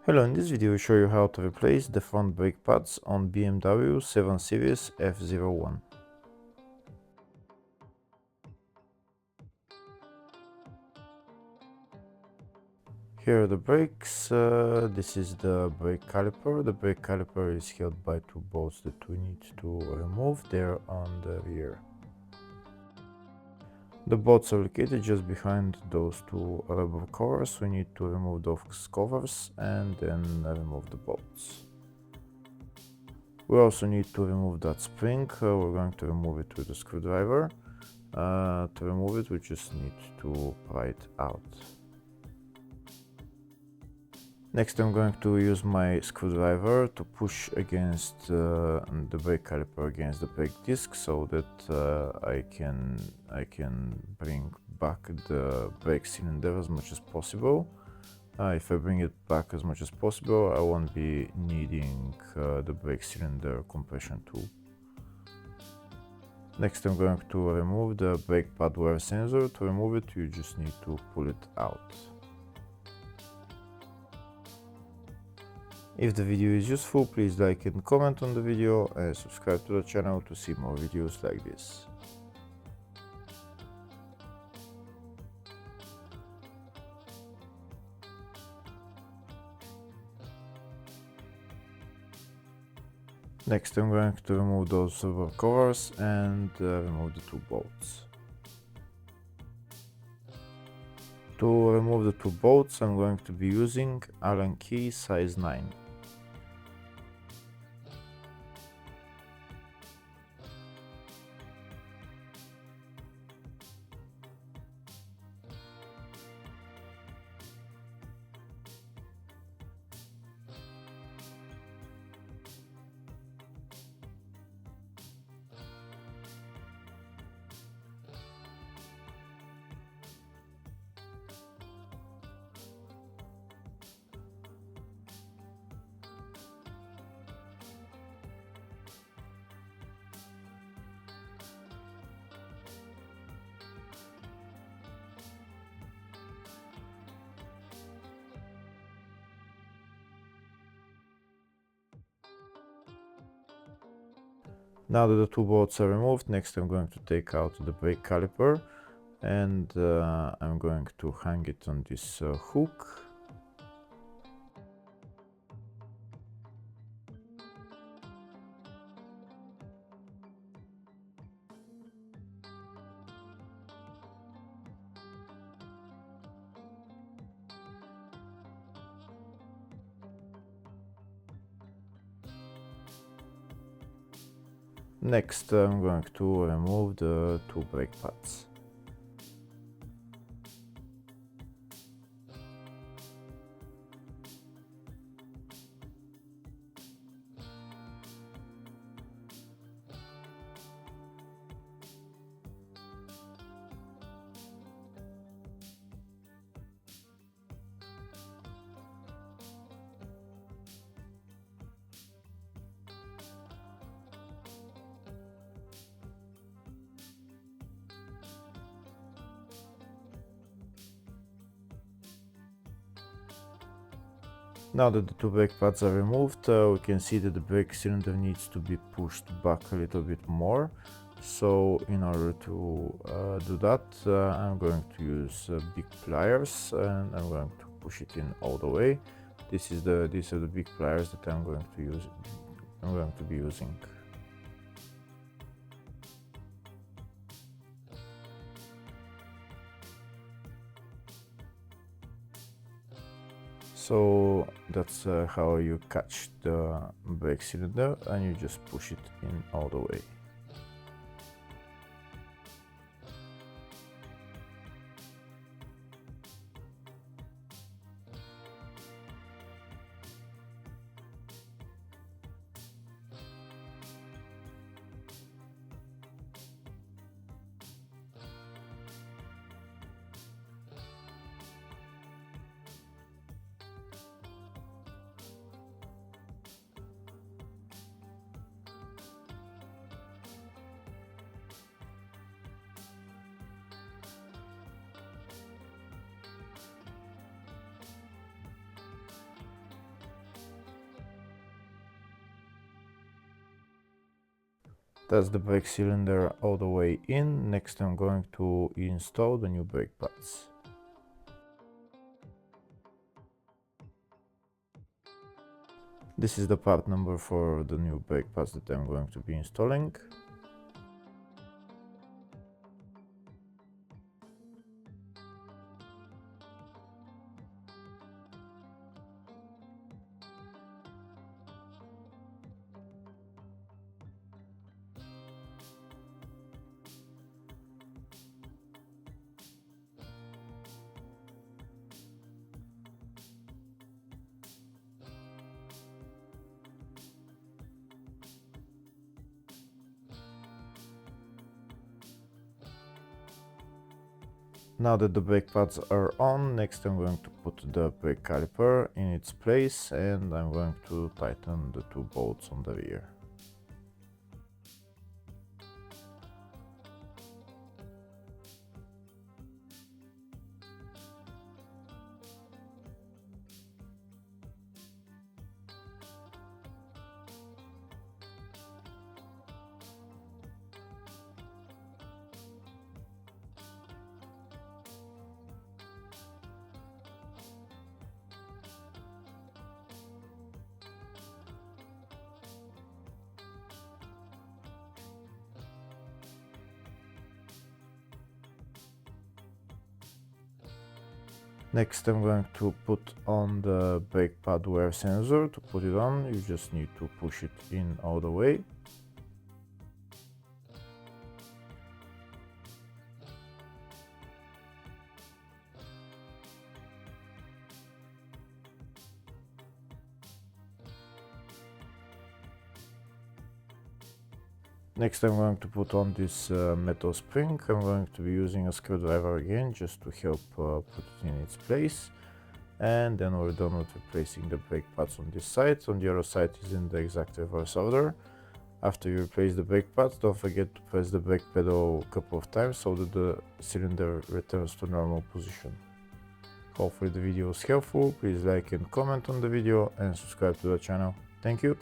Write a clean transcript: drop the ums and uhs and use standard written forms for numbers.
Hello, in this video I show you how to replace the front brake pads on BMW 7 Series F01. Here are the brakes. This is the brake caliper. The brake caliper is held by two bolts that we need to remove. They're on the rear. The bolts are located just behind those two rubber covers. We need to remove those covers and then remove the bolts. We also need to remove that spring. We're going to remove it with a screwdriver. To remove it, we just need to pry it out. Next, I'm going to use my screwdriver to push against the brake caliper against the brake disc, so that I can bring back the brake cylinder as much as possible. If I bring it back as much as possible, I won't be needing the brake cylinder compression tool. Next, I'm going to remove the brake pad wear sensor. To remove it, you just need to pull it out. If the video is useful, please like and comment on the video and subscribe to the channel to see more videos like this. Next, I'm going to remove those rubber covers and remove the two bolts. To remove the two bolts, I'm going to be using Allen key size 9. Now that the two bolts are removed, next I'm going to take out the brake caliper and I'm going to hang it on this hook. Next, I'm going to remove the two brake pads. Now that the two brake pads are removed, we can see that the brake cylinder needs to be pushed back a little bit more. So in order to do that, I'm going to use big pliers and I'm going to push it in all the way. These are the big pliers that I'm going to be using. So that's how you catch the brake cylinder and you just push it in all the way. That's the brake cylinder all the way in. Next I'm going to install the new brake pads. This is the part number for the new brake pads that I'm going to be installing. Now that the brake pads are on, next I'm going to put the brake caliper in its place and I'm going to tighten the two bolts on the rear. Next I'm going to put on the brake pad wear sensor. To put it on, you just need to push it in all the way. Next I'm going to put on this metal spring. I'm going to be using a screwdriver again just to help put it in its place. And then we're done with replacing the brake pads on this side. On the other side is in the exact reverse order. After you replace the brake pads, don't forget to press the brake pedal a couple of times so that the cylinder returns to normal position. Hopefully the video was helpful. Please like and comment on the video and subscribe to the channel. Thank you.